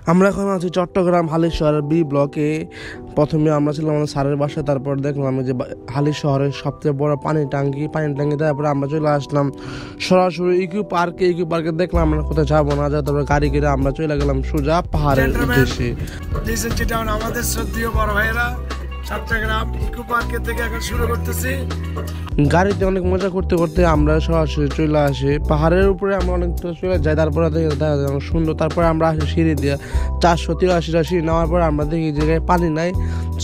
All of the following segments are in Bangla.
আমরা এখন আছি চট্টগ্রাম হালিশহরের বি ব্লকে। প্রথমে আমরা ছিলাম আমাদের স্যারের বাসায়, তারপর দেখলাম যে হালি শহরের সবচেয়ে বড় পানির ট্যাঙ্কি, তারপরে আমরা চলে আসলাম সরাসরি ইকো পার্কে। দেখলাম আমরা কোথাও যাবো না, তারপরে গাড়ি করে আমরা চলে গেলাম সোজা পাহাড়ের উদ্দেশ্যে। আমাদের শ্রদ্ধেয় বড় ভাইয়েরা চট্টগ্রাম ইকো পার্কে থেকে এখন শুরু করতেছি। গাড়িতে অনেক মজা করতে করতে আমরা সরাসরি চলে আসি পাহাড়ের উপরে। আমরা অনেকটা চলে যাই, তারপরে দেখা যায় অনেক সুন্দর। তারপরে আমরা আসি সিঁড়ি দিয়ে 483টা সিঁড়ি নেওয়ার পর আমরা দেখি জায়গায় পানি নাই।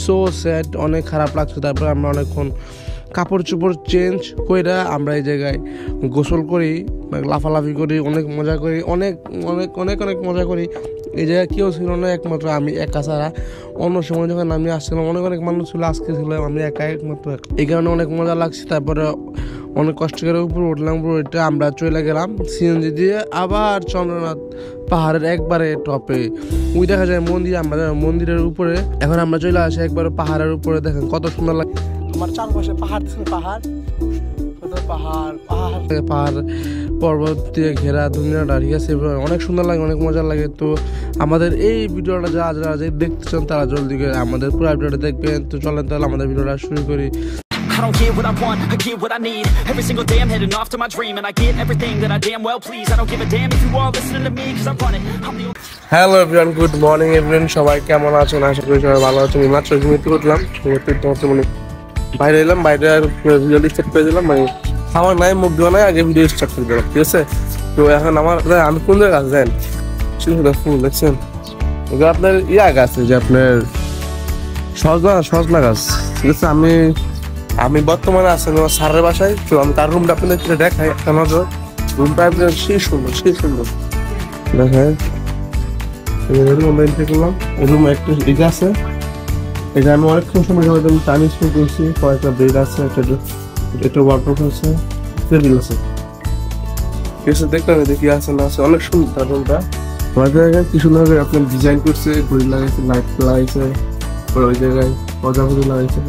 সো স্যাড, অনেক খারাপ লাগছে। তারপরে আমরা অনেকক্ষণ কাপড় চোপড় চেঞ্জ করে আমরা এই জায়গায় গোসল করি, লাফালাফি করি, অনেক মজা করি, অনেক অনেক অনেক অনেক মজা করি। এই জায়গায় কেউ ছিল না, একমাত্র আমি একা ছাড়া। অন্য সময় যখন আমি আসছিলাম অনেক অনেক মানুষ ছিল, আজকে ছিল আমি একমাত্র। এই কারণে অনেক মজা লাগছে। তারপরে অনেক কষ্ট করে উপরে উঠলাম, উপরে আমরা চলে গেলাম সিএনজি দিয়ে আবার চন্দ্রনাথ পাহাড়ের একবারে টপে। ওই দেখা যায় মন্দির, আমরা মন্দিরের উপরে। এখন আমরা চলে আসি একবারে পাহাড়ের উপরে। দেখেন কত সুন্দর লাগে। আমার চারপাশে পাহাড় পাহাড় পাহাড় পাহাড় পাহাড় পর্বত দিয়ে ঘেরা দুনিয়াটা, ঠিক আছে? অনেক সুন্দর লাগে, অনেক মজা লাগে। তো আমাদের এই ভিডিওটা যারা দেখতে চান তারা জলদি করে আমাদের পুরো ভিডিওটা দেখবেন। তো চলেন তাহলে আমাদের ভিডিওটা শুরু করি। I don't get what I want, I get what I need. Every single day I'm heading off to my dream, and I get everything that I damn well please. I don't give a damn if you all listening to me, cause I run it. I'm the hello everyone, good morning everyone. সবাই কেমন আছেন? আশা করি সবাই ভালো আছেন। মাত্র ঘুমিয়ে উঠলাম, মানে বাইরে এলাম, বাইরে আর ভিডিও স্টার্ট করে দিলাম। মানে খাওয়া নাই, মুখ ধোয়া নাই, আগে ভিডিও স্টার্ট করে দিলাম, ঠিক আছে? তো এখন আমি কোন জায়গায় গাছ দেন ফুল দেখছেন, আপনার গাছ, যে আপনার সজনা গাছ, ঠিক আছে? আমি বর্তমানে আছি আমার স্যারের বাসায়। তো আমি তার রুমটা আপনাদের দেখাই একটা নজর। রুমটা আপনার সেই সুন্দর দেখায়। রুমে একটা ইগা আছে, এটা আমি অনেকক্ষণ সময় টাইম স্পেন্ড করছি। কয়েকটা বেড আছে, একটা ওয়ার্ডরোব আছে, টেবিল আছে, ঠিক আছে? দেখলাম দেখি আছে না আছে, অনেক সুন্দর তার রুমটা। কি সুন্দর করে আপনার ডিজাইন করছে, ঘড়ি লাগাইছে, লাইট লাগাইছে, ওই জায়গায় প্রজাপতি লাগাইছে,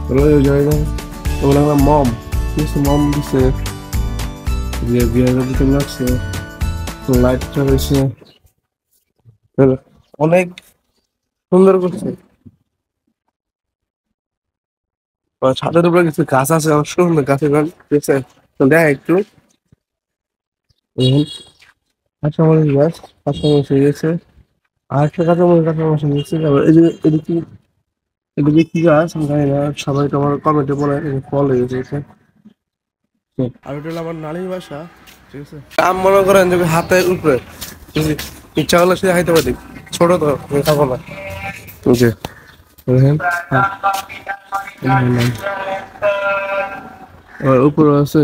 ওই জায়গায় মম, ঠিক আছে? মম দিছে, বিয়ের লাগছে, লাইটটা রয়েছে, অনেক সুন্দর করছে। ছাদের উপরে কিছু গাছ আছে, অনেক সুন্দর গাছের গান, ঠিক আছে? দেখ একটু কাঁচামরিচ গাছ, কাঁচামরিচ হয়ে গেছে, আর একটা কাঁচামরিচ হয়ে গেছে। এদিকে কি গাছ আমি জানি না, সবাই তোমার কমেন্টে বলে ফল হয়ে গেছে। আর ওটা হলো আমার নানির বাসা, ঠিক আছে? আম মনে করেন যে হাতের উপরে, ইচ্ছা হলে সে খাইতে পারি, ছোট তো খাবো না। উপরে আছে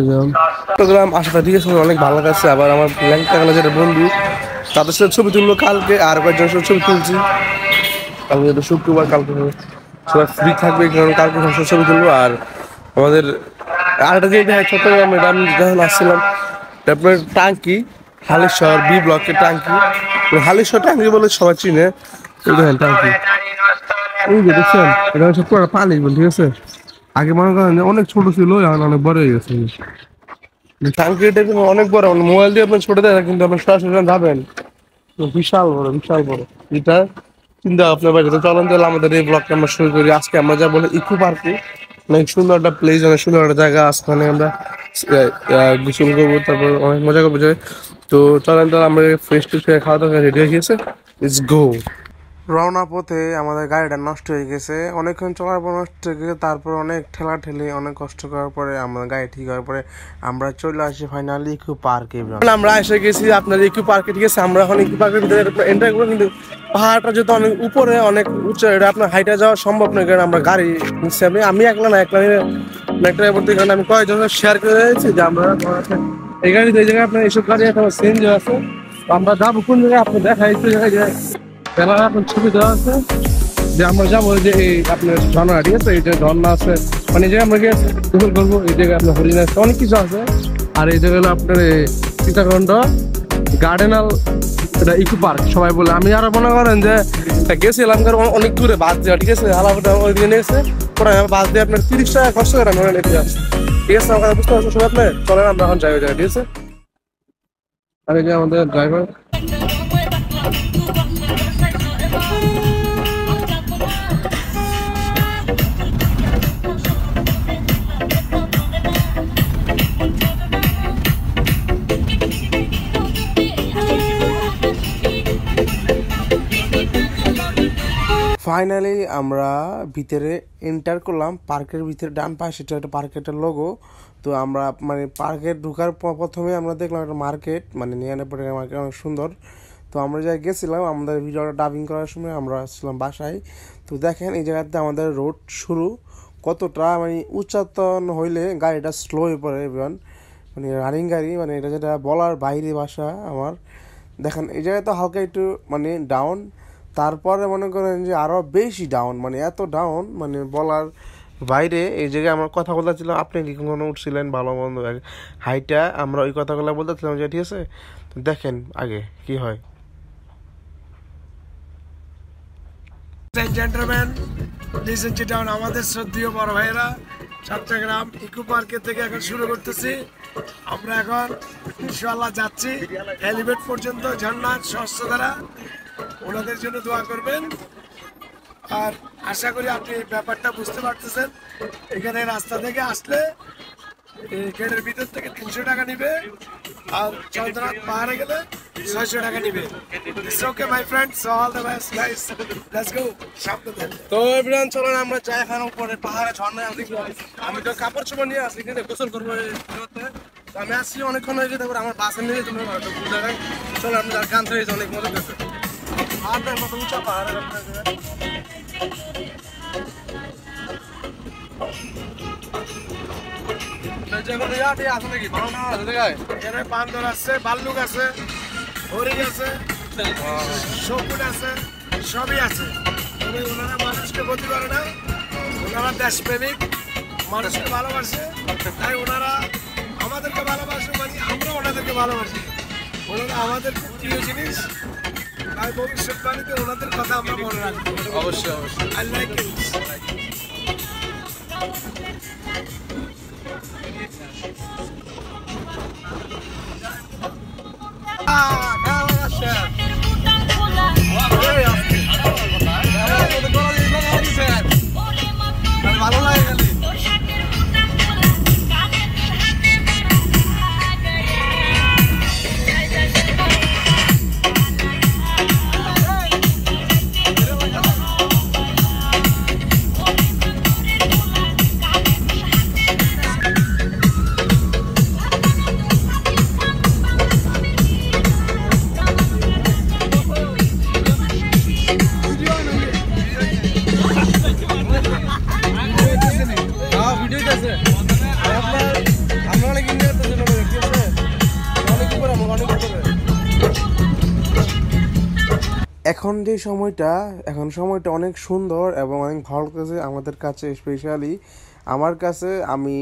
চট্টগ্রাম আসাটা, ঠিক আছে? অনেক ভালো লাগছে। আবার আমার ল্যাংটা গেলে যেটা বন্ধু, তাদের সাথে ছবি তুললো কালকে, আর কয়েকজন সাথে ছবি তুলছি। কালকে যেটা শুক্রবার, কালকে সবাই ফ্রি থাকবে, কারণ কালকে ছবি তুলবো। আর আমাদের আরেকটা যে চট্টগ্রামে আমি যখন আসছিলাম, তারপরে টাঙ্কি হালিশহর বি ব্লকের টাঙ্কি, হালিশহর টাঙ্কি বলে সবাই চিনে। দেখেন টাঙ্কি, ওই যে দেখছেন, এটা হচ্ছে পুরো পানি, ঠিক আছে? আগে মনে করেন অনেক ছোট ছিল, এখন অনেক বড় হয়ে গেছে। টাঙ্কিটা কিন্তু অনেক বড়, মোবাইল দিয়ে আপনার ছোট দেয়, কিন্তু আপনার সরাসরি যাবেন বিশাল বড় এটা চিন্তা আপনার বাড়িতে। চলেন তাহলে আমাদের এই ব্লগটা আমরা শুরু করি। আজকে আমরা যাবো ইকো পার্কে, অনেক সুন্দর একটা প্লেস, অনেক সুন্দর একটা জায়গা। আজকে আমরা গোসল করবো, তারপর অনেক মজা করবো। তো চলেন তাহলে আমরা ফ্রেশ ট্রেশ করে খাওয়া দাওয়া রেডি হয়ে গেছে, লেটস গো। রওনা পথে আমাদের গাড়িটা নষ্ট হয়ে গেছে, অনেকক্ষণ চলার পর নষ্ট হয়ে গেছে। তারপর অনেক ঠেলাঠেলি, অনেক কষ্ট করার পরে আমাদের গাড়ি ঠিক হওয়ার পরে আমরা চলে আসি ফাইনালি ইকো পার্কে। আমরা এসে গেছি আপনার ইকো পার্কে, ঠিক আছে? আমরা এখন ইকো পার্কের ভিতরে এন্টার করবো, কিন্তু পাহাড়টা যেহেতু অনেক উপরে, অনেক উঁচু, এটা আপনার হাইটে যাওয়া সম্ভব নয়, কারণ আমরা গাড়ি নিচ্ছি। আমি একলা কারণ আমি কয়েকজন শেয়ার করে দিয়েছি যে আমরা এই গাড়িতে, এই জায়গায় আপনার এইসব গাড়ি এখন সিএনজি আছে। আমরা যাবো কোন জায়গায় আপনি দেখাই, আপনার ছবি দেওয়া আছে যে আমরা যাবো যে এই আপনার ঝর্ণা, ঠিক আছে? এই যে ঝর্ণা আছে, মানে এই জায়গায় আমরা গোসল করবো। এই জায়গায় আপনার হরিণ আছে, অনেক কিছু আছে। আর এই জায়গায় হলো আপনার সীতাকুণ্ড গার্ডেনাল, এটা ইকো পার্ক সবাই বলে। আমি আরো মনে করেন যে গেছিলাম অনেক দূরে বাস দেওয়া, ঠিক আছে? আলাদা ওই দিকে নিয়েছে পরে বাস দিয়ে আপনার 30 টাকা খরচ করে আমি ওখানে নিতে আসছি, ঠিক আছে? আমার বুঝতে পারছো সবাই? আপনি চলেন আমরা এখন যাই ওই জায়গায়, ঠিক আছে? আর এই যে আমাদের ড্রাইভার ফাইনালি আমরা ভিতরে এন্টার করলাম পার্কের ভিতরে। ডান পাশে এটা একটা পার্কের লোগো। তো আমরা মানে পার্কে ঢোকার প্রথমে আমরা দেখলাম একটা মার্কেট, মানে নিয়ানেপটের মার্কেট অনেক সুন্দর। তো আমরা যাই গেছিলাম আমাদের ভিডিওটা ডাবিং করার সময়, আমরা আসছিলাম বাসায়। তো দেখেন এই জায়গাতে আমাদের রোড শুরু, কতটা মানে উচ্চতন হইলে গাড়িটা স্লো হয়ে পড়ে এভরিওয়ান, মানে রানিং গাড়ি, মানে এটা যেটা বলার বাইরে ভাষা আমার। দেখেন এই জায়গায় তো হালকা একটু মানে ডাউন, তারপরে মনে করেন যে আরও বেশি ডাউন, মানে এত ডাউন মানে বলার বাইরে। এই জায়গায় আমার কথা বলতেছিলাম, আপনি কি কোনো উঠছিলেন ভালো মন্দ হাইটা, আমরা ওই কথাগুলো বলতেছিলাম যে ঠিক আছে। তো দেখেন আগে কি হয়। জেন্টলম্যান, লিসেন টু ডাউন, আমাদের শ্রদ্ধেয় বড় ভাইয়েরা চট্টগ্রাম ইকো পার্কের থেকে এখন শুরু করতেছি। আমরা এখন ইনশাআল্লাহ যাচ্ছি হেলিপ্যাড পর্যন্ত, ঝর্ণা সহস্র দ্বারা ওনাদের জন্য দোয়া করবেন। আর আশা করি আপনি ব্যাপারটা বুঝতে পারতেছেন। এখানে রাস্তা থেকে আসলে গেটের ভিতর থেকে 300 টাকা নিবে, আর চন্দ্রনাথ পাহাড়ে গেলে 600 টাকা নিবে। It's okay my friends, all the best guys, let's go. তো এভরিওয়ান চলেন আমরা যাই এখন উপরে পাহাড়ে ঝর্ণায়। আমি তো কাপড় চোপড় নিয়ে আসি, কিন্তু গোসল করবো। আমি আসছি অনেকক্ষণ হয়ে গেছে, তারপর আমার বাসে নিয়ে তুমি চলো আমরা গান থেকে অনেক মজা করছে। আর দেখ কত উঁচা পাহাড়। এখানে বান্দর আছে, ভাল্লুক আছে, হরিণ আছে, শকুন আছে, সবই আছে। তবে ওনারা মানুষকে ক্ষতি করে না, ওনারা দেশপ্রেমিক, মানুষকে ভালোবাসে, তাই ওনারা আমাদেরকে ভালোবাসে, মানে আমরা ওনাদেরকে ভালোবাসি। ওনারা আমাদের খুব প্রিয় জিনিস, তাই ভবিষ্যৎবাণীতে ওনাদের কথা আমরা মনে রাখবো। অবশ্যই অবশ্যই। I like it. ভালো লাগে খালি। এখন যে সময়টা, এখন সময়টা অনেক সুন্দর এবং অনেক ভালো লাগতেছে আমাদের কাছে, স্পেশালি আমার কাছে। আমি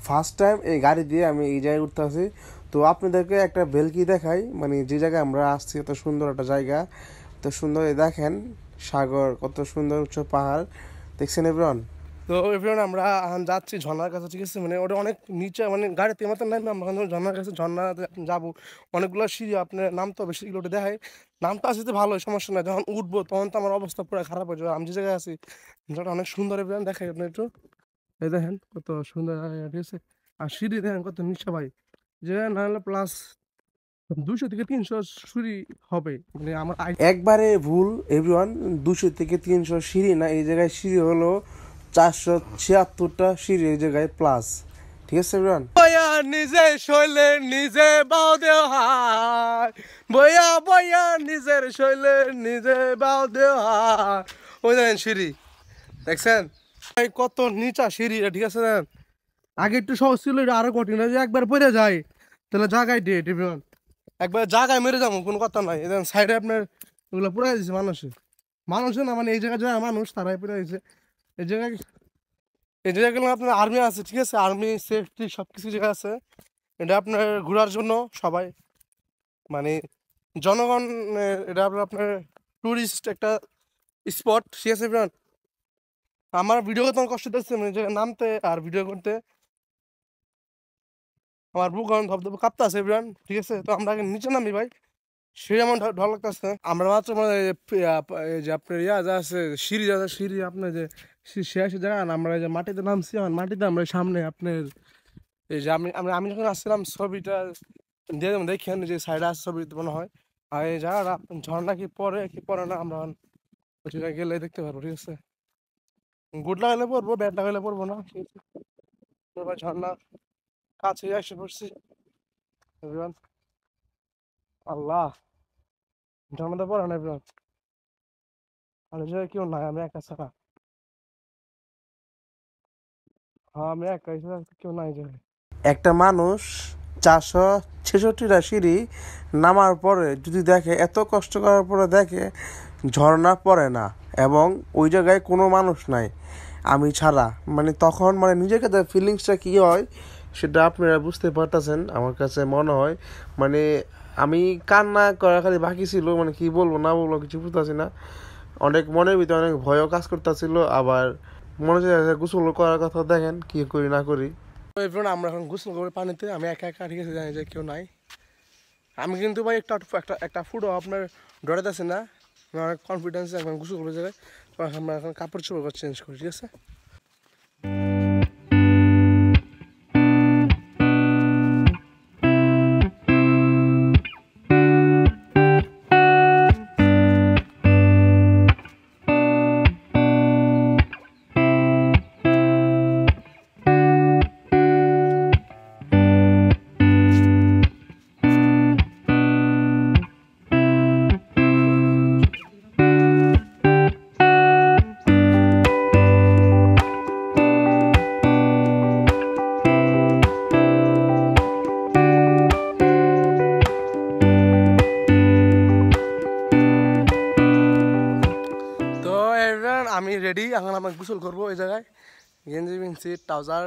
ফার্স্ট টাইম এই গাড়ি দিয়ে আমি এই জায়গায় উঠতে আসি। তো আপনাদেরকে একটা ভেলকি দেখাই, মানে যে জায়গায় আমরা আসছি এত সুন্দর একটা জায়গা, তো সুন্দর। এই দেখেন সাগর, কত সুন্দর উচ্চ পাহাড়, দেখছেন এভরিওয়ান। তো এভরিওয়ান আমরা যাচ্ছি ঝর্ণার কাছে, ঠিক আছে। মানে ওটা অনেক নিচে, মানে গাড়িতে মতো নাই, আমরা ঝর্ণার কাছে, ঝর্ণাতে যাবো। অনেকগুলো সিঁড়ি, আপনার নামতে হবে, সিঁড়িগুলো দেখায়। নামতে আসতে ভালো, সমস্যা নাই। যখন উঠবো তখন তো আমার অবস্থা পুরো খারাপ হয়ে যাবে। আমি যে জায়গায় আছি যেটা অনেক সুন্দর এভরিওয়ান, দেখাই আপনি একটু। এই দেখেন কত সুন্দর জায়গা, ঠিক আছে। আর সিঁড়ি দেখেন কত নিচে ভাই, যে না হলে প্লাস 200 থেকে 300 সিঁড়ি হবে, মানে আমার একবারে ভুল এভরিওয়ান। 200 থেকে 300 সিঁড়ি না, এই জায়গায় সিঁড়ি হলো 476টা সিঁড়ি এই জায়গায় প্লাস, ঠিক আছে এভরিওয়ান। বয়া নিজে শৈলে নিজে বাও দেও হায়, বয়া বয়া নিজের শৈলে নিজে বাও দেও হায়। ওই দেখেন সিঁড়ি, দেখছেন কত নিচা সিঁড়ি, ঠিক আছে। আগে একটু সহজ ছিল, এটা আরো কঠিন। যে একবার পড়ে যায় তাহলে জায়গায় ডেট এভরিওয়ান, একবার জায়গায় মেরে যাবো, কোনো কথা নাই। এদের সাইডে আপনার ওগুলো পুরাই দিচ্ছে মানুষে না, মানে এই জায়গায় যারা মানুষ তারাই পুরাই দিচ্ছে। এই জায়গায়, এই জায়গাগুলো আপনার আর্মি আছে, ঠিক আছে। আর্মি সেফটি সব কিছু জায়গা আছে। এটা আপনার ঘোরার জন্য সবাই, মানে জনগণ, এটা আপনার টুরিস্ট একটা স্পট, ঠিক আছে এভরিওয়ান। আমার ভিডিও করতে কষ্ট দিচ্ছে, মানে নামতে আর ভিডিও করতে আমার বুক ধপধপ কাঁপতে আছে এভরিওয়ান, ঠিক আছে। তো আমরা আগে নিচে নামি ভাই, সিঁড়ি আমার ঢল লাগতেছে। আমরা মাত্র মানে যে আপনার ইয়া যা আছে, সিঁড়ি যা আছে, সিঁড়ি আপনার যে শেষ জায়গা, আমরা যে মাটিতে নামছি, আমার মাটিতে আমরা সামনে আপনার এই যে আমি যখন আসছিলাম ছবিটা দিয়ে দেখেন যে সাইডে আসছে ছবি মনে হয়। আর এই জায়গাটা ঝর্ণা কি পরে না আমরা ওইটা গেলে দেখতে পারবো, ঠিক আছে? গুড লাগাইলে পড়বো, ব্যাট লাগাইলে পড়বো না, ঠিক আছে? এবার ঝর্ণা কাছে এসে পড়ছি এভরিওয়ান। আল্লাহ, ঝর্ণাটা পড়ে না এভরিওয়ান, আর জায়গায় কেউ নাই, আমি একা ছাড়া। হ্যাঁ, আমি একাই ছাড়া, কেউ নাই জায়গায়। একটা মানুষ 466টা সিঁড়ি নামার পরে যদি দেখে, এত কষ্ট করার পরে দেখে ঝর্ণা পড়ে না এবং ওই জায়গায় কোনো মানুষ নাই আমি ছাড়া, মানে তখন মানে নিজেকে ফিলিংসটা কী হয় সেটা আপনারা বুঝতে পারতেছেন। আমার কাছে মনে হয় মানে আমি কান্না করা খালি বাকি ছিল, মানে কি বলবো না বলবো কিছু বুঝতেছি না। অনেক মনের ভিতরে অনেক ভয়ও কাজ করতেছিল, আবার মনে হচ্ছে গোসল করার কথা, দেখেন কি করি না করি। আমরা এখন গোসল করবো পানিতে, আমি একা একা, ঠিক আছে? জানি যে কেউ নাই। আমি কিন্তু ভাই একটা ফুটও আপনার ডরাইতেছে না, আমার অনেক কনফিডেন্স, এখন গোসল করবো জায়গায়। আমরা এখন কাপড় চোপড় চেঞ্জ করি, ঠিক আছে? আমি রেডি, এখন আমি গোসল করবো এই জায়গায়। গেঞ্জি পিনছি, ট্রাউজার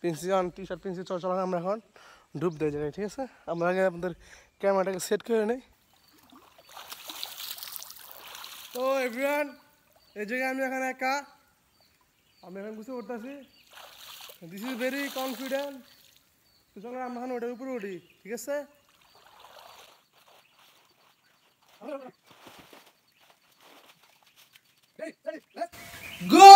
পিনছি, টি শার্ট পিনছি, চল আমরা এখন ডুব দেয় জায়গায়, ঠিক আছে? আমরা আগে আপনাদের ক্যামেরাটাকে সেট করে নিই। তো এভরিওয়ান, এই জায়গায় আমি এখন একা, আমি এখন গোসল করতেছি। This is very confident. তো চলো আমরা এখন ওটার উপরে উঠি, ঠিক আছে? Go!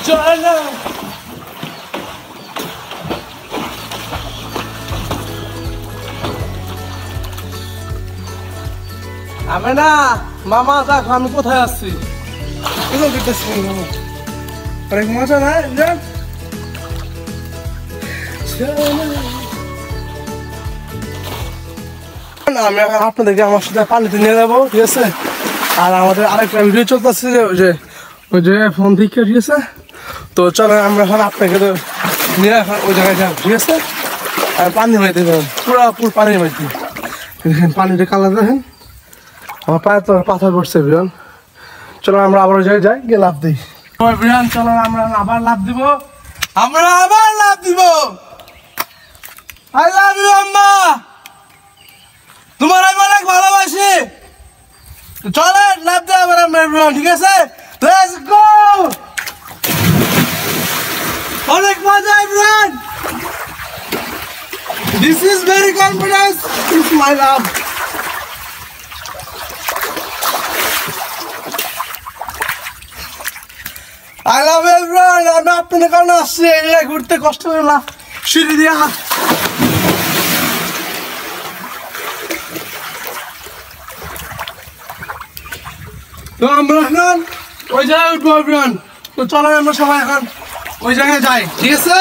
China! আমি না মামা, দেখ আমি কোথায় আসছি, অনেক মজা না? আমি এখন আপনাদেরকে আমার সাথে পানিতে নিয়ে যাবো, ঠিক আছে? আর আমাদের আরেকটা ভিডিও চলতেছে ওই যে ফোন থেকে, ঠিক আছে? তো চলো আমরা এখন আপনাকে নিয়ে এখন ওই জায়গায় যাবো, ঠিক আছে? আর পানি হয়ে দেবেন, পুরো পানি হয়ে দেবেন। পানিটা কালার দেখেন, আমার পায়ে তো পাথর পড়ছে বিরান। চলো আমরা আবার ওই জায়গায় যাই, গিয়ে লাভ দিই। বিরান চলো আমরা আবার লাভ দিব, আমরা আবার লাভ দিব। আই লাভ ইউ আম্মা, তোমার আমি অনেক ভালোবাসি। চলে লাভ দেয় আবার আমরা, ঠিক আছে? লেটস গো, অনেক মজা everyone. This is very confidence, it's my love. I love everyone. আমি আপনাদের কারণে আসছি এই জায়গায় ঘুরতে, কষ্ট করে না সিঁড়ি দিয়া। তো আমরা এখন ওই জায়গায় উঠবো এভরিওয়ান। তো চলো আমরা সবাই এখন ওই জায়গায় যাই, ঠিক আছে?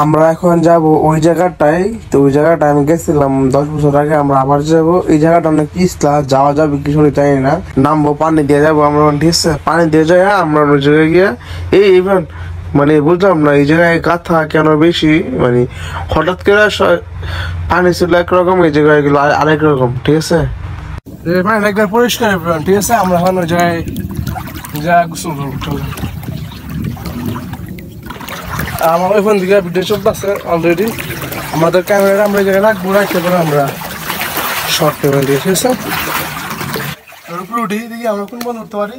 আমরা এখন যাব ওই জায়গাটায়। তো ওই জায়গাটা আমি গেছিলাম 10 বছর আগে, আমরা আবার যাব। এই জায়গাটা অনেক পিছলা, যাওয়া যাবে কি শুনে জানি না। নামবো, পানি দিয়ে যাবো আমরা, ঠিক আছে? পানি দিয়ে যাই আমরা ওই জায়গায় গিয়ে এই ইভেন মানে বুঝলাম না এই জায়গায় গাথা কেন বেশি, মানে হঠাৎ করে পানি ছিল একরকম, এই জায়গায় গেলো আরেক রকম, ঠিক আছে? পানি একবার পরিষ্কার, ঠিক আছে? আমরা এখন ওই জায়গায় যা গোসল করবো। আমার ওইখান থেকে ভিডিও চলতেছে অলরেডি, আমাদের ক্যামেরাটা আমরা এই জায়গায় রাখবো, রাখতে পারে আমরা শর্ট ক্যামেরা দিয়ে, ঠিক আছে? পুরো উঠি দেখি আমরা কোন বন্ধ করতে পারি।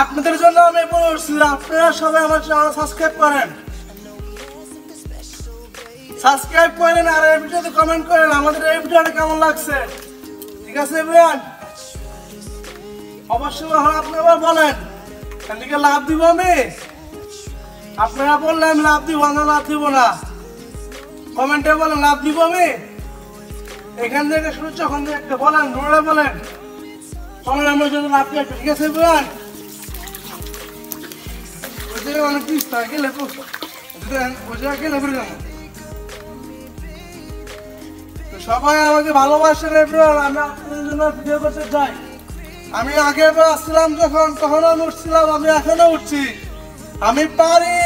আপনাদের জন্য আমি বলছি আপনারা সবাই আমার চ্যানেল সাবস্ক্রাইব করেন আর এই ভিডিওতে কমেন্ট করেন আমাদের এই ভিডিওটা কেমন লাগছে ঠিক আছে এভরিওয়ান অবশ্যই আপনারা বলেন এদিকে লাভ দিব আমি আপনারা বললে আমি লাভ দিব না লাভ দিব না কমেন্টে বলেন লাভ দিব আমি এখান থেকে শুরু যখন থেকে বলেন রোড়ে বলেন চলেন আমরা যদি লাভ দিই ঠিক আছে এভরিওয়ান ওই অনেক পিস্তা গেলে গেলে সবাই আমাকে ভালোবাসেন এভরিওয়ান আমি আপনাদের জন্য ভিডিও করতে চাই আমি আগে আসছিলাম যখন তখন আমি উঠছিলাম আমি এখনো উঠছি আমি পারি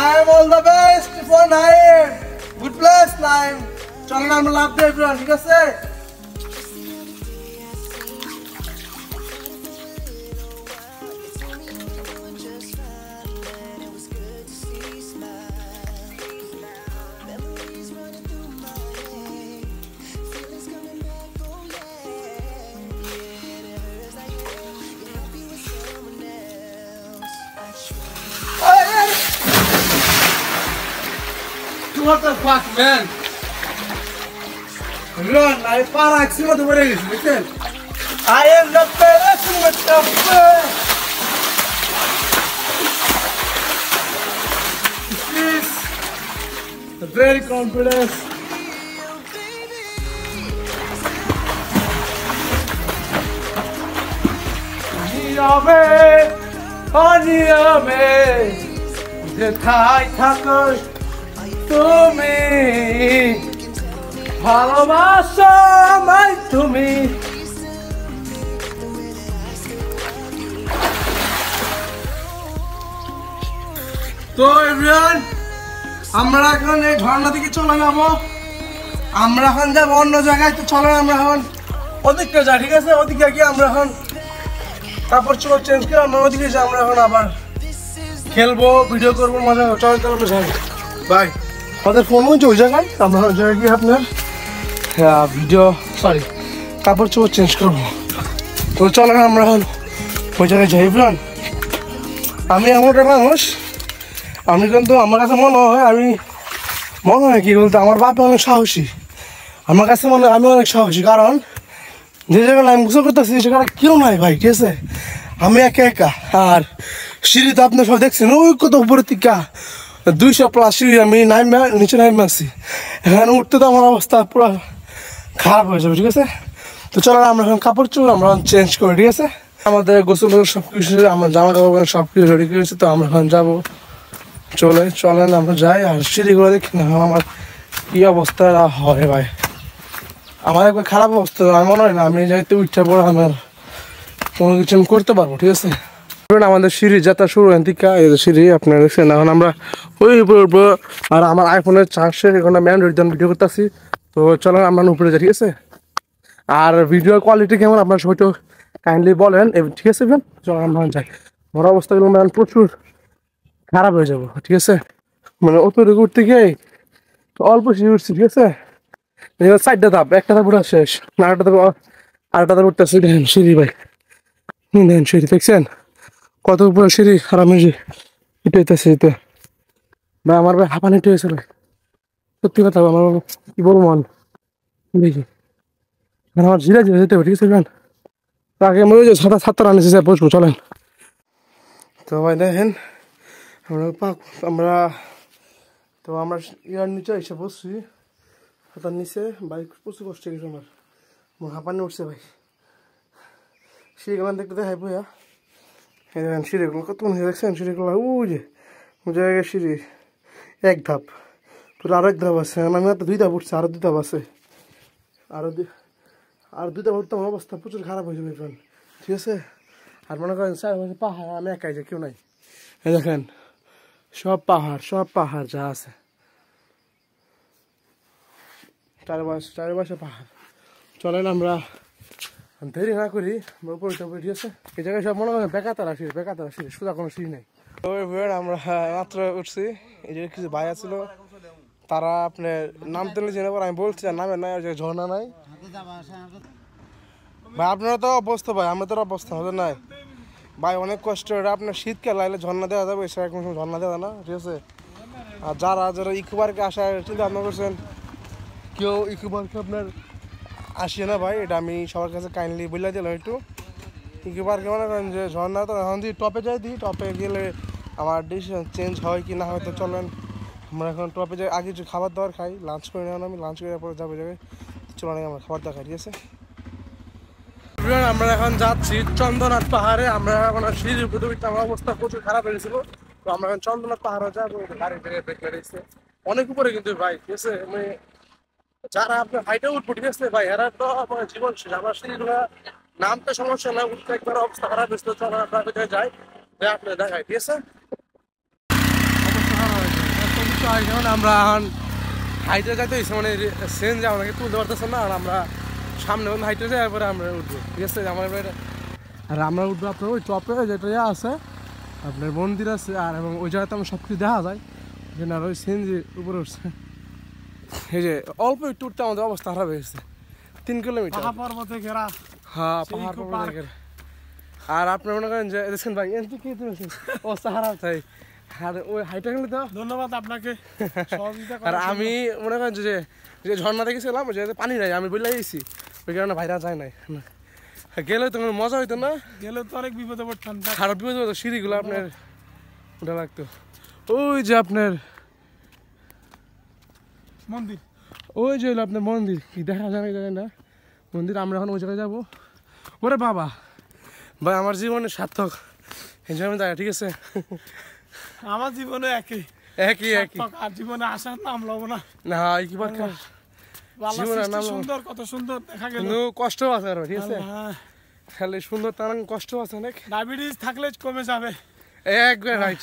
I am all the best for Naim good bless Naim চলেন আমরা লাভ দিই এভরিওয়ান ঠিক আছে What the fuck, man? Run, I para acima do Brasil, listen. I am the best with the best. This is very confident. Aniyame, যেথায় থাকো তুমি ভালোবাসো আমায় তুমি তো এভরিওয়ান আমরা এখন এই ঝর্ণা থেকে চলে যাব আমরা এখন যাব অন্য জায়গায় তো চলেন আমরা এখন ওদিকে যাই ঠিক আছে ওদিকে গিয়ে আমরা এখন কাপড় চোপড় চেঞ্জ করে আমরা ওদিকে যাই আমরা এখন আবার খেলবো ভিডিও করবো মজা চলে চলো আমরা যাই বাই আমাদের ফোন হচ্ছে ওই জায়গায় আমরা ওই জায়গায় গিয়ে আপনার ভিডিও সরি কাপড় চোপড় চেঞ্জ করবো তো চলেন আমরা এখন ওই জায়গায় যাই বুঝলেন আমি এমন একটা মানুষ আমি কিন্তু আমার কাছে মনে হয় কি বলতে আমার বাপ অনেক সাহসী আমার কাছে মনে হয় আমি অনেক সাহসী কারণ যে জায়গায় আমি গোসল করতেছি সে জায়গায় কেউ নাই ভাই ঠিক আছে আমি একা একা আর সিঁড়ি তো আপনার সব দেখছেন ওই কত উপরে টিকা 200+ সিঁড়ি আমি নিচে নাইমে আছি এখানে উঠতে তো আমার অবস্থা পুরো খারাপ হয়ে যাবে ঠিক আছে তো চলো আমরা এখন কাপড় চোপড় আমরা চেঞ্জ করি ঠিক আছে আমাদের গোসল সব কিছু আমার জামা কাপড় সব কিছু রেডি করেছে তো আমরা এখন যাবো চলেন আমরা যাই আর সিঁড়িগুলো দেখি না আমার কি অবস্থা হয় ভাই আমার একবার খারাপ অবস্থা আমি মনে হয় না আমি যাইতে উঠতে পরে আমার কোনো কিছু আমি করতে পারবো ঠিক আছে আমাদের সিঁড়ি যাত্রা শুরু হয় ঠিক সিঁড়ি আপনারা দেখছেন এখন আমরা ওই উপরে উঠবো আর আমার আইফোনের চার্জের এখন আমি অ্যান্ড্রয়েড ভিডিও করতেছি তো চলেন আমরা উপরে যাই ঠিক আছে আর ভিডিওর কোয়ালিটি কেমন আপনার সবাই তো কাইন্ডলি বলেন ঠিক আছে চলেন আমরা যাই আমার অবস্থাগুলো মানে প্রচুর খারাপ হয়ে যাবো ঠিক আছে মানে অতটুকু উঠতে গিয়ে অল্প সিঁড়ি উঠছি ঠিক আছে 4টা ধাপ একটা ধাপ উঠা শেষ না আরেকটা ধাপ উঠতেছি দেখেন সিঁড়ি ভাই দেখেন সিঁড়ি দেখছেন কত উপরে সিঁড়ি আর আমি এটা হইতেছে এটা ভাই আমার ভাই হাঁপানি হয়েছে ভাই সত্যি কথা আমার কি বলবো মন দেখি আমার জিরা যেতে হবে ঠিক আছে আগে আমি ওই যে ছাত্র আনিছি স্যার বসবো চলেন তো ভাই দেখেন আমরা ইয়ার নিচে এসে বসছি হাতার নিচে বাইক প্রচুর কষ্ট গেছে আমার হাঁপানি উঠছে ভাই সিঁড়িগুলো দেখতে দেখাই বইয়া এই দেখেন সিঁড়িগুলো কত মনে দেখছেন সিঁড়িগুলো ওই যে জায়গায় সিঁড়ি এক ধাপ পুরো আরো এক ধাপ আছে আমি তো 2 ধাপ উঠছি আরো 2 ধাপ আছে আর 2 ধাপ উঠতে আমার অবস্থা প্রচুর খারাপ হয়ে যাবে ঠিক আছে আর মনে করেন স্যার পাহাড় আমি একাই যে কেউ নাই এই দেখেন সব পাহাড় যা আছে চারপাশে পাহাড় চলেন আমরা দেরি না করি উপরে ঠিক আছে এই জায়গায় সব মনে করেন বেকাতারা সিঁড়ি সোজা কোনো সিঁড়ি নেই আমরা মাত্র উঠছি এই যে কিছু ভাই আছিল তারা আপনার নামতে জেনে পর আমি বলছি নামে নাই ঝর্ণা নাই ভাই আপনারা তো অবস্থা ভাই আমরা তো অবস্থা আমাদের নাই ভাই অনেক কষ্ট এটা আপনার শীতকাল লাগলে ঝর্ণা দেওয়া যাবে সেরকম ঝর্ণা দেওয়া না ঠিক আছে আর যারা যারা ইকো পার্কে আসার চিন্তা ভাবনা করছেন কেউ ইকো পার্কে আপনার আসিয়ে না ভাই এটা আমি সবার কাছে কাইন্ডলি বলে দিলাম একটু ইকো পার্কে মনে করেন যে ঝর্ণা তো এখন যদি টপে যাই দিই টপে গেলে আমার ডিসিশন চেঞ্জ হয় কি না হয় তো চলেন আমরা এখন টপে যাই আগে কিছু খাবার দাবার খাই লাঞ্চ করে নেওয়া আমি লাঞ্চ করে পরে যাবো যাবে চলেন আমরা খাবার দাবার খাই ঠিক আছে আমরা এখন যাচ্ছি চন্দ্রনাথ পাহাড়ে আমরা এখন সিঁড়ির উপরে উঠতে আমার অবস্থা প্রচুর খারাপ হয়েছিল তো আমরা এখন চন্দ্রনাথ পাহাড়ে যাবো গাড়ি থেকে ব্রেক লেগেছে অনেক উপরে কিন্তু ভাই ঠিক আছে আমি যারা আপনার হাইটে উঠবো ঠিক আছে ভাই এরা তো আমার জীবন শেষ আমার সিঁড়িগুলো নামতে সমস্যা না উঠতে একবার অবস্থা খারাপ হয়েছিল চলো আমরা যাই আপনার দেখাই ঠিক আছে আমরা এখন হাইটে যাইতে হয়েছে মানে সেন যাও নাকি তুলতে পারতেছে না আর আমরা সামনে হাইটে যাই পরে আমরা উঠবো ঠিক আছে আমার আর আমরা উঠবো আপনার ওই টপে যেটা আছে আপনার মন্দির আছে আর এবং ওই জায়গাতে আমার সব কিছু দেখা যায় যেন আর ওই সেন যে উপরে উঠছে এই যে অল্প একটু উঠতে আমাদের অবস্থা খারাপ হয়েছে 3 কিলোমিটার পর্বতে ঘেরা হ্যাঁ পাহাড় পর্বতে ঘেরা আর আপনি মনে করেন যে দেখছেন ভাই এনটি কি অবস্থা খারাপ তাই আর ওই হাইটে গেলে তো ধন্যবাদ আপনাকে আর আমি মনে করেন যে ঝর্ণা দেখেছিলাম যে পানি নাই আমি বলে গেছি ওই কারণে ভাইরা যায় নাই গেলে তো মজা হইতো না গেলে তো অনেক বিপদে পড়তাম খারাপ বিপদ হতো সিঁড়িগুলো আপনার ওটা লাগতো ওই যে আপনার মন্দির ওই যে হলো আপনার মন্দির কি দেখা যায় না মন্দির আমরা এখন ওই জায়গায় যাবো ওরে বাবা ভাই আমার জীবনে সার্থক এনজয়মেন্ট জায়গা ঠিক আছে আমার জীবনে একই আর জীবনে আসার নাম লবো না না কি বার সুন্দর কত সুন্দর দেখা গেল কষ্ট আছে আর ঠিক আছে খালি সুন্দর তার কষ্ট আছে অনেক ডায়াবেটিস থাকলে কমে যাবে একবার রাইট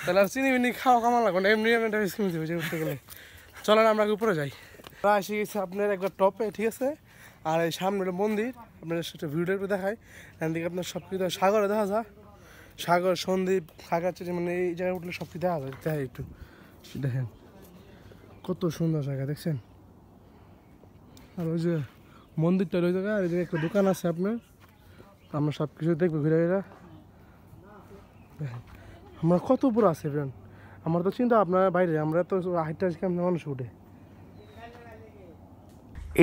তাহলে আর চিনি মিনি খাওয়া কামা লাগবে না এমনি এমনি ডায়াবেটিস কমে যাবে উঠতে গেলে চলেন আমরা উপরে যাই আমরা এসে গেছি আপনার একবার টপে ঠিক আছে আর এই সামনে মন্দির আপনাদের সেটা ভিডিও একটু দেখায় এদিকে আপনার সব কিছু সাগরে দেখা যায় সাগর সন্দ্বীপ খাগড়াছড়ি মানে এই জায়গায় উঠলে সব কিছু দেখা যায় দেখাই একটু দেখেন কত সুন্দর জায়গা দেখছেন আর ওই যে মন্দিরটা ওই জায়গায় ওই জায়গায় একটা দোকান আছে আপনার আমরা সব কিছু দেখবো ঘুরে ঘুরে আমরা কত উপরে আছে ফ্রেন্ড আমার তো চিন্তা আপনার বাইরে আমরা তো হাইটটা কেমন মানুষ উঠে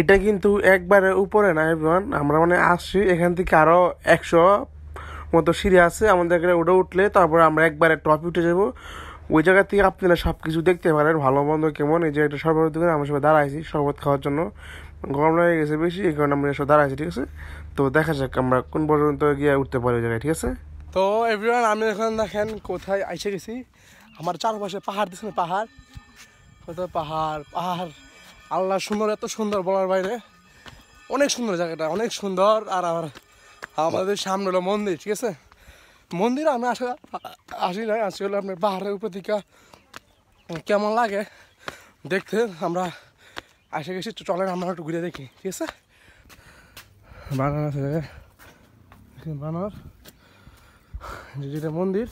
এটা কিন্তু একবারে উপরে না এভরিওয়ান আমরা মানে আসছি এখান থেকে আরো 100 মতো সিঁড়ি আছে আমাদের ওটা উঠলে তারপরে আমরা একবারে টপে উঠে যাবো ওই জায়গা থেকে আপনারা সব কিছু দেখতে পারেন ভালো মন্দ কেমন এই যে একটা শরবত দোকানে আমরা সবাই দাঁড়াইছি শরবত খাওয়ার জন্য গরম লেগে গেছে বেশি এই কারণে আমরা সব দাঁড়াইছি ঠিক আছে তো দেখা যাক আমরা কোন পর্যন্ত গিয়ে উঠতে পারি ওই জায়গায় ঠিক আছে তো এভরিওয়ান আমি এখন দেখেন কোথায় এসে গেছি আমার চারপাশে পাহাড় দিচ্ছেন পাহাড় কত পাহাড় পাহাড় আল্লাহ সুন্দর এত সুন্দর বলার বাইরে অনেক সুন্দর জায়গাটা অনেক সুন্দর আর আমাদের সামনে হলো মন্দির ঠিক আছে মন্দির আমি আসি নাই আসি হলো আপনার পাহাড়ের উপর থেকে কেমন লাগে দেখতে আমরা এসে গেছি চলেন আমরা একটু ঘুরে দেখি ঠিক আছে বানান আছে বানর যেটা মন্দির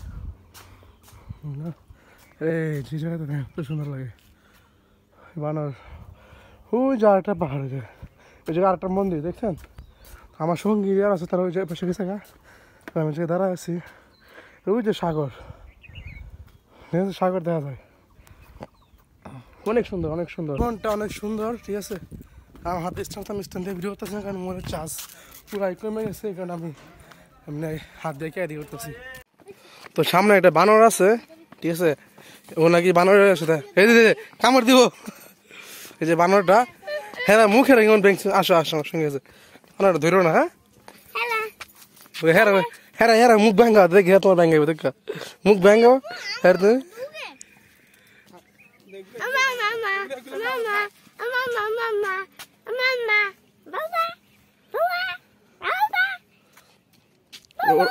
এই যে জায়গাটা এত সুন্দর লাগে বানর ওই যে আরেকটা পাহাড় আছে ওই জায়গায় আরেকটা মন্দির দেখছেন আমার সঙ্গী আর আছে তারা ওই যে পাশে গেছে আমি যে দাঁড়ায় আছি ওই যে সাগর সাগর দেখা যায় অনেক সুন্দর মনটা অনেক সুন্দর ঠিক আছে আমার হাতে স্টান দিয়ে ভিডিও করতেছি কারণ মনে চার্জ পুরাই কমে গেছে এই কারণে আমি এমনি হাত দিয়ে ক্যারি করতেছি তো সামনে একটা বানর আছে ঠিক আছে ও নাকি বানর আছে এই যে কামড় দিব এই যে বানরটা হ্যাঁ মুখে রেখে আসো আসো আমার সঙ্গে আছে বানরটা ধরো না হ্যাঁ হ্যাঁ হ্যাঁ মুখ ভাঙ্গা দেখি তোমার ভাঙ্গাইব দেখ মুখ ভাঙ্গাও হ্যাঁ তুমি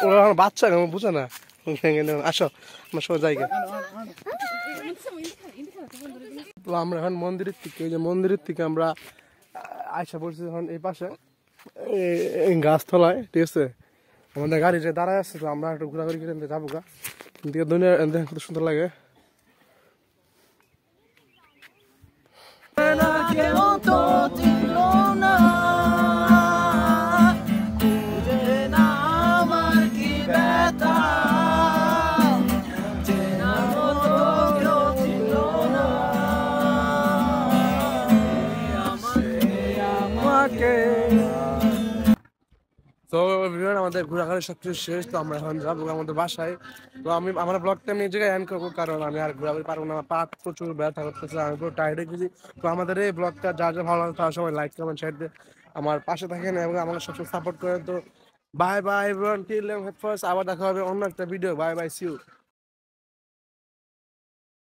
ওরা বাচ্চা বুঝে না আসো আমার সব জায়গা তো আমরা এখন মন্দিরের থেকে এই যে মন্দিরের থেকে আমরা আশা পড়ছি এখন এই পাশে গাছতলায় ঠিক আছে আমাদের গাড়ি যে দাঁড়ায় আছে তো আমরা একটু ঘোরাঘুরি করে যাবো গা দুনিয়া কত সুন্দর লাগে মতো ছিল না, খুঁজে না আমার কি ব্যথা, চেনার মতো কেউ ছিল না আমাকে। তো আমাদের ঘোরাঘুরি সবকিছু শেষ, তো আমরা এখন যাবো আমাদের বাসায়। তো আমি আমার ব্লগটা আমি এই জায়গায় এন্ড করবো, কারণ আমি আর ঘোরাঘুরি পারবো না, আমার পা প্রচুর ব্যথা করতেছে, আমি পুরো টায়ার্ড হয়ে গেছি। তো আমাদের এই ব্লগটা যা যা ভালো লাগে তারা সবাই লাইক কমেন্ট শেয়ার দিয়ে আমার পাশে থাকেন এবং আমাকে সবসময় সাপোর্ট করেন। তো bye bye everyone, till then head first, আবার দেখা হবে অন্য একটা video. Bye bye, see you.